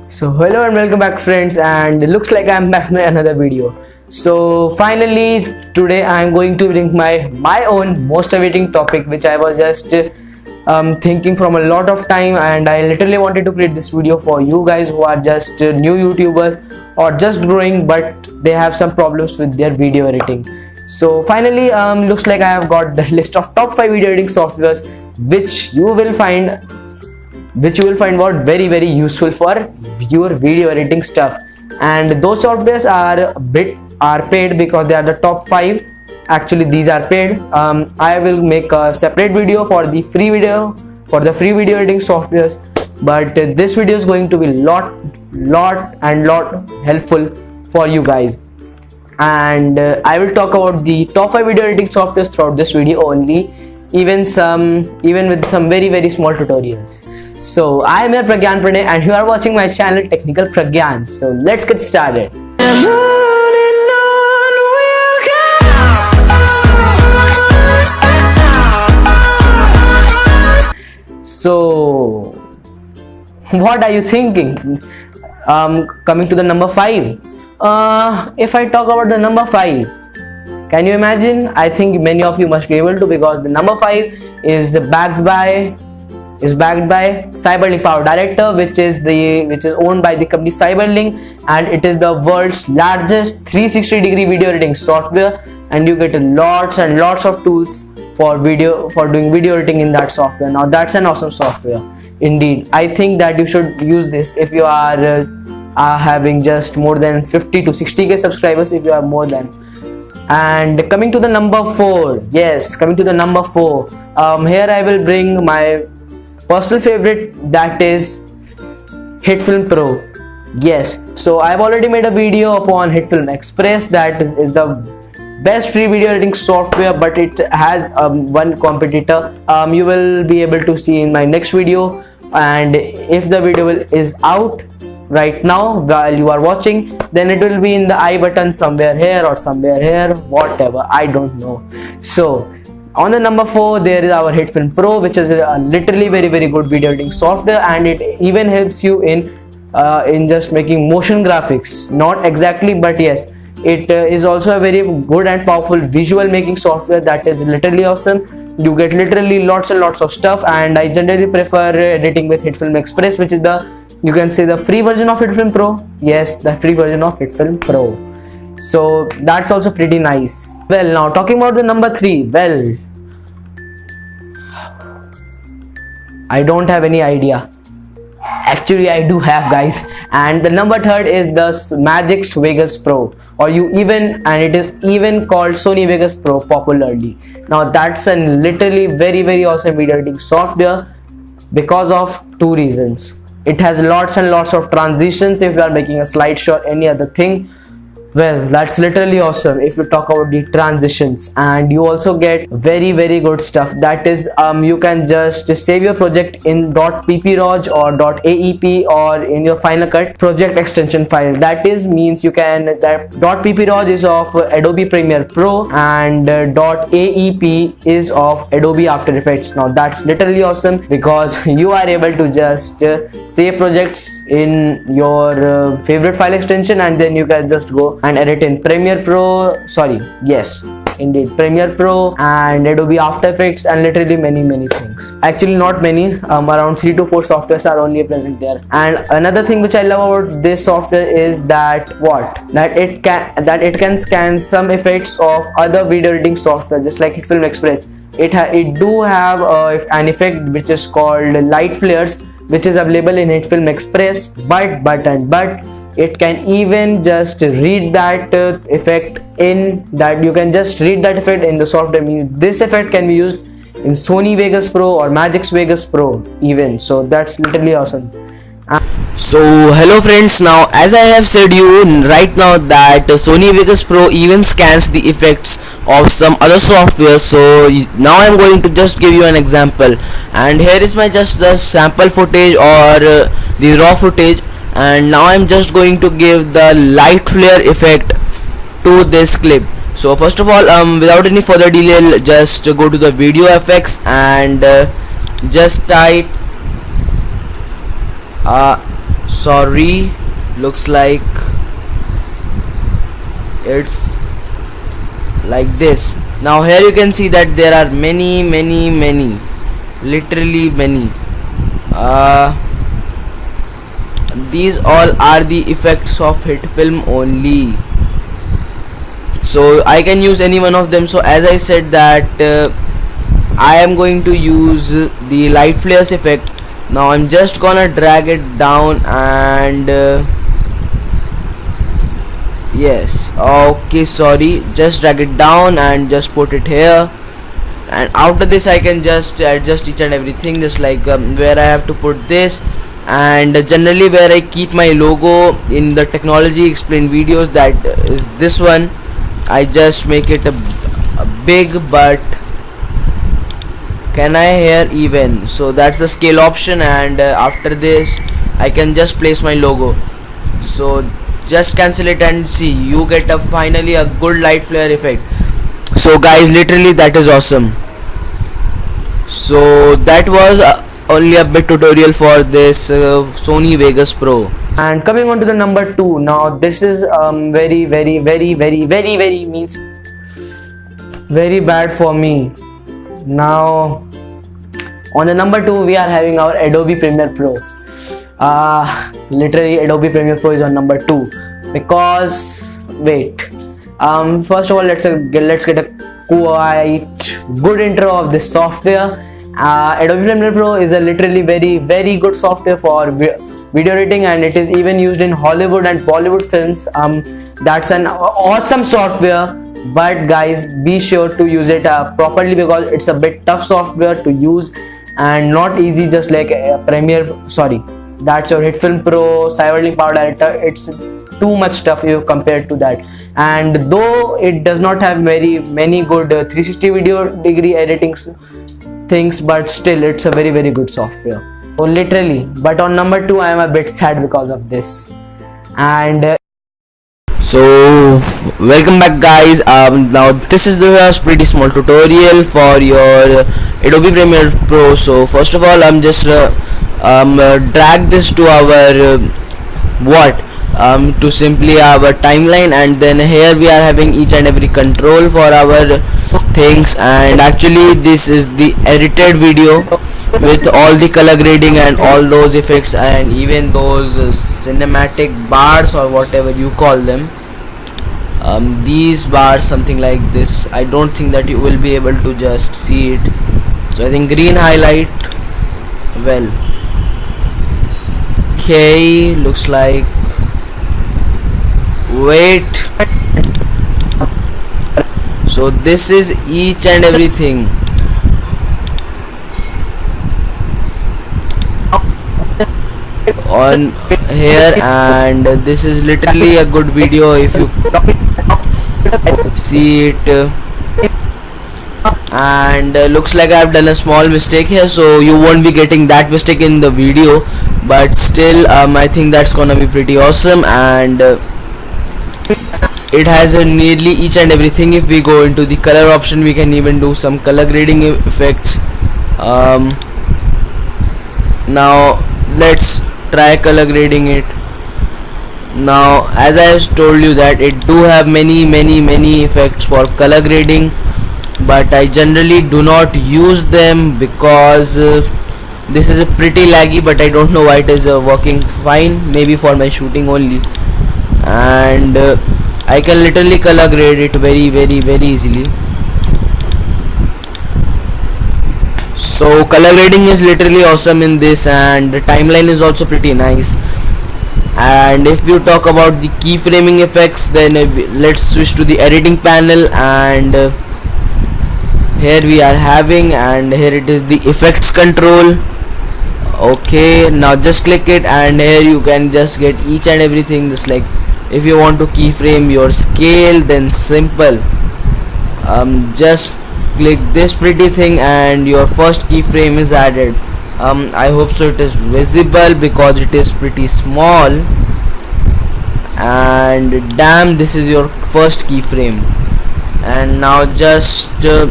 So hello and welcome back friends, and it looks like I'm back with another video. So finally today I'm going to bring my own most awaiting topic, which I was just thinking from a lot of time, and I literally wanted to create this video for you guys who are just new YouTubers or just growing but they have some problems with their video editing. So finally looks like I have got the list of top 5 video editing softwares which you will find what very useful for your video editing stuff. And those softwares are paid because they are the top 5. Actually these are paid. I will make a separate video for the free video editing softwares, but this video is going to be lot helpful for you guys. And I will talk about the top 5 video editing softwares throughout this video only, even with some very small tutorials. So I am your Pragyan Pranay and you are watching my channel Technical Pragyan. So let's get started. So what are you thinking? Coming to the number 5. If I talk about the number 5, can you imagine? I think many of you must be able to, because the number 5 is backed by Cyberlink Power Director, which is owned by the company Cyberlink, and it is the world's largest 360-degree video editing software, and you get lots and lots of tools for doing video editing in that software. Now that's an awesome software indeed. I think that you should use this if you are having just more than 50 to 60k subscribers, if you are more than. And coming to the number 4, yes, coming to the number 4, here I will bring my personal favorite, that is HitFilm Pro. Yes, so I've already made a video upon HitFilm Express, that is the best free video editing software, but it has one competitor. You will be able to see in my next video, and if the video is out right now while you are watching, then it will be in the I button somewhere here or somewhere here, whatever, I don't know. So on the number 4 there is our HitFilm Pro, which is a literally very good video editing software, and it even helps you in just making motion graphics. Not exactly, but yes, it is also a very good and powerful visual making software that is literally awesome. You get literally lots and lots of stuff, and I generally prefer editing with HitFilm Express, which is you can say the free version of HitFilm Pro. Yes, the free version of HitFilm Pro. So that's also pretty nice. Well, now talking about the number 3, well, I don't have any idea. Actually I do have, guys, and the number 3rd is the Magix Vegas Pro, and it is even called Sony Vegas Pro popularly. Now that's a literally very awesome video editing software because of 2 reasons. It has lots and lots of transitions if you are making a slideshow or any other thing. Well, that's literally awesome if you talk about the transitions, and you also get very good stuff. That is, you can just save your project in .pproj or .aep or in your Final Cut project extension file. That is means you can, that .pproj is of Adobe Premiere Pro and .aep is of Adobe After Effects. Now that's literally awesome because you are able to just save projects in your favorite file extension, and then you can just go and edit in Premiere Pro, Premiere Pro and Adobe After Effects, and literally many things. Actually not many, around 3 to 4 softwares are only present there. And another thing which I love about this software is that it can scan some effects of other video editing software, just like HitFilm Express. It do have an effect which is called light flares, which is available in HitFilm Express, but it can even just read that effect in that. You can just read that effect in the software. This effect can be used in Sony Vegas Pro or Magix Vegas Pro even. So that's literally awesome. So hello friends, now as I have said you right now that Sony Vegas Pro even scans the effects of some other software. So now I'm going to just give you an example, and here is just the sample footage or the raw footage, and now I'm just going to give the light flare effect to this clip. So first of all, without any further delay, just go to the video effects and just type sorry, looks like it's like this. Now here you can see that there are many, literally many. These all are the effects of hit film only, so I can use any one of them. So as I said that I am going to use the light flares effect. Now I'm just gonna drag it down and yes, okay, sorry, just drag it down and just put it here, and after this I can just adjust each and everything, just like where I have to put this, and generally where I keep my logo in the technology explained videos, that is this one. I just make it a big, but can I here even, so that's the scale option, and after this I can just place my logo. So just cancel it and see, you get a finally a good light flare effect. So guys, literally that is awesome. So that was only a bit tutorial for this Sony Vegas Pro. And coming on to the number 2. Now this is very means very bad for me. Now on the number 2 we are having our Adobe Premiere Pro. Literally Adobe Premiere Pro is on number 2 because wait, first of all let's get a quite good intro of this software. Adobe Premiere Pro is a literally very good software for video editing, and it is even used in Hollywood and Bollywood films. That's an awesome software, but guys, be sure to use it properly because it's a bit tough software to use and not easy, just like Premiere, sorry, that's your HitFilm Pro, Cyberlink Power Director. It's too much tough if compared to that, and though it does not have many good 360 video degree editing things, but still it's a very good software. So literally, but on number 2 I am a bit sad because of this. And so welcome back guys. Now this is the pretty small tutorial for your Adobe Premiere Pro. So first of all, I'm just drag this to our to simply our timeline, and then here we are having each and every control for our things, and actually this is the edited video with all the color grading and all those effects and even those cinematic bars or whatever you call them. These bars, something like this, I don't think that you will be able to just see it. So I think green highlight, well, okay, looks like, wait, so this is each and everything. On here, and this is literally a good video if you see it, and looks like I've done a small mistake here, so you won't be getting that mistake in the video, but still I think that's gonna be pretty awesome, and it has nearly each and everything. If we go into the color option, we can even do some color grading effects. Now let's try color grading it. Now as I have told you that it do have many effects for color grading, but I generally do not use them because this is a pretty laggy, but I don't know why it is working fine, maybe for my shooting only, and I can literally color grade it very easily. So color grading is literally awesome in this, and the timeline is also pretty nice. And if you talk about the keyframing effects, then let's switch to the editing panel, and here we are having, and here it is the effects control. Okay, now just click it, and here you can just get each and everything, just like if you want to keyframe your scale, then simple, just click this pretty thing and your first keyframe is added. I hope so it is visible because it is pretty small, and damn, this is your first keyframe. And now just wait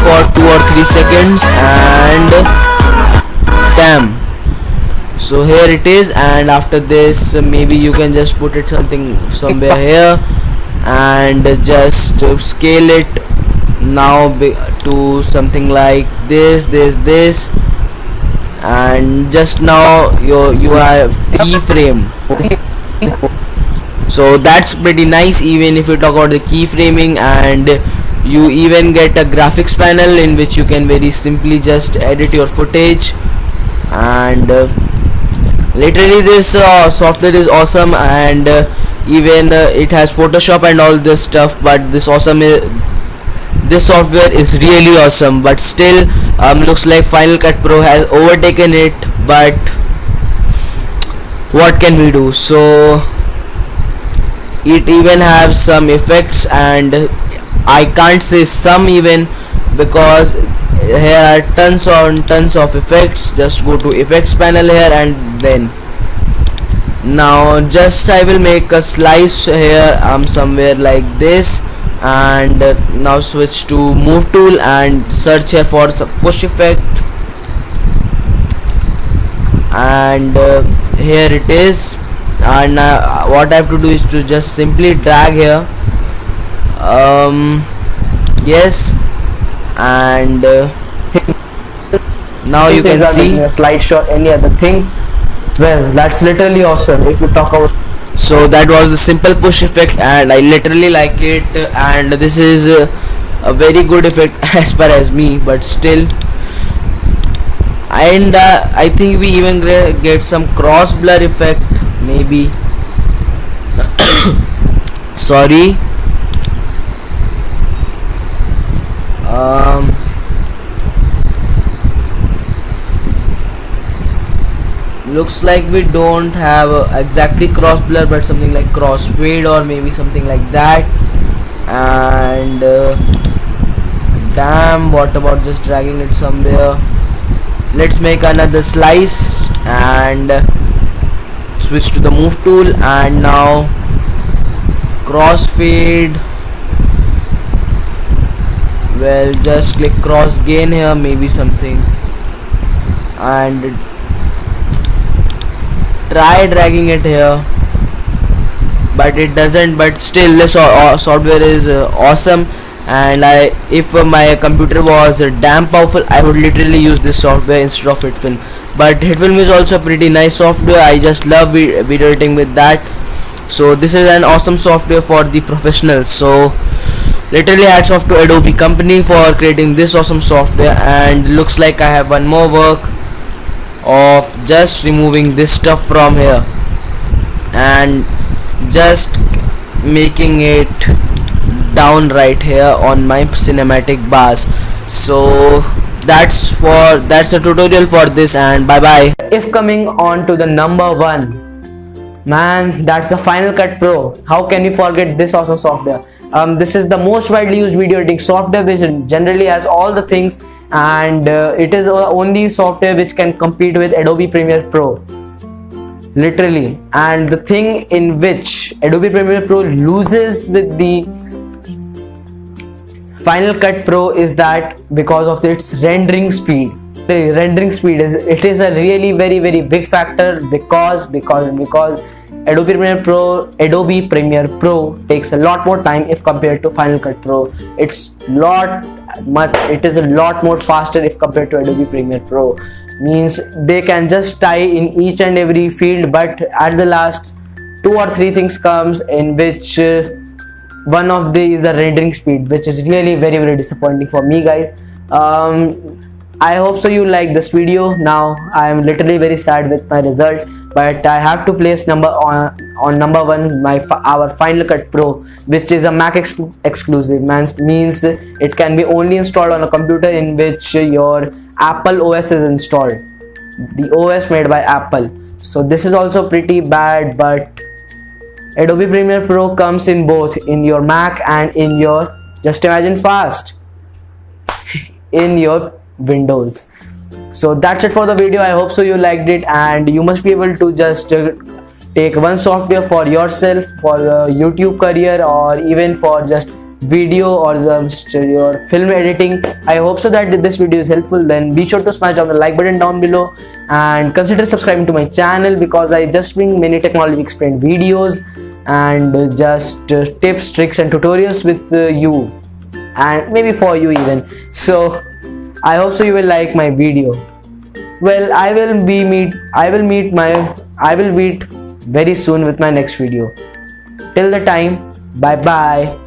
for 2 or 3 seconds, and damn, So here it is, and after this maybe you can just put it somewhere here, and just scale it now to something like this, and just now you have keyframe. So that's pretty nice. Even if you talk about the keyframing, and you even get a graphics panel in which you can very simply just edit your footage, and literally this software is awesome, and even it has Photoshop and all this stuff, but this software is really awesome. But still looks like Final Cut Pro has overtaken it, but what can we do? So it even have some effects, and I can't say some even, because here are tons on tons of effects. Just go to effects panel here, and then now just I will make a slice here somewhere like this, and now switch to move tool and search here for some push effect, and here it is. And what I have to do is to just simply drag here, yes, and now you can see a slideshow, any other thing. Well, that's literally awesome if you talk about. So that was the simple push effect, and I literally like it, and this is a very good effect as per as me, but still. And I think we even get some cross blur effect maybe. Sorry. Looks like we don't have exactly cross blur, but something like cross fade or maybe something like that. And damn, what about just dragging it somewhere? Let's make another slice and switch to the move tool, and now crossfade. Well, just click cross gain here, maybe something, and try dragging it here, but it doesn't. But still, this software is awesome, and if my computer was damn powerful, I would literally use this software instead of HitFilm. But HitFilm is also a pretty nice software. I just love video editing with that. So this is an awesome software for the professionals. So literally hats off to Adobe company for creating this awesome software. And looks like I have one more work of just removing this stuff from here and just making it down right here on my cinematic bars. So that's a tutorial for this, and bye bye. If coming on to the number one, man, that's the Final Cut Pro. How can you forget this awesome software? This is the most widely used video editing software which generally has all the things, and it is the only software which can compete with Adobe Premiere Pro, literally. And the thing in which Adobe Premiere Pro loses with the Final Cut Pro is that because of its rendering speed. The rendering speed is a really very big factor, because Adobe Premiere Pro takes a lot more time if compared to Final Cut Pro. It is a lot more faster if compared to Adobe Premiere Pro. Means they can just tie in each and every field, but at the last 2 or 3 things comes in which one of these is the rendering speed, which is really very disappointing for me, guys. I hope so you like this video. Now I am literally very sad with my result, but I have to place number one our Final Cut Pro, which is a Mac exclusive. Means it can be only installed on a computer in which your Apple OS is installed, the OS made by Apple. So this is also pretty bad, but Adobe Premiere Pro comes in both in your Mac and in your, just imagine fast, in your Windows. So that's it for the video. I hope so you liked it, and you must be able to just take one software for yourself, for a YouTube career, or even for just video or your film editing. I hope so that this video is helpful. Then be sure to smash down the like button down below and consider subscribing to my channel, because I just bring many technology explained videos and just tips, tricks and tutorials with you, and maybe for you even. So I hope so you will like my video. Well, I will meet very soon with my next video. Till the time, bye bye.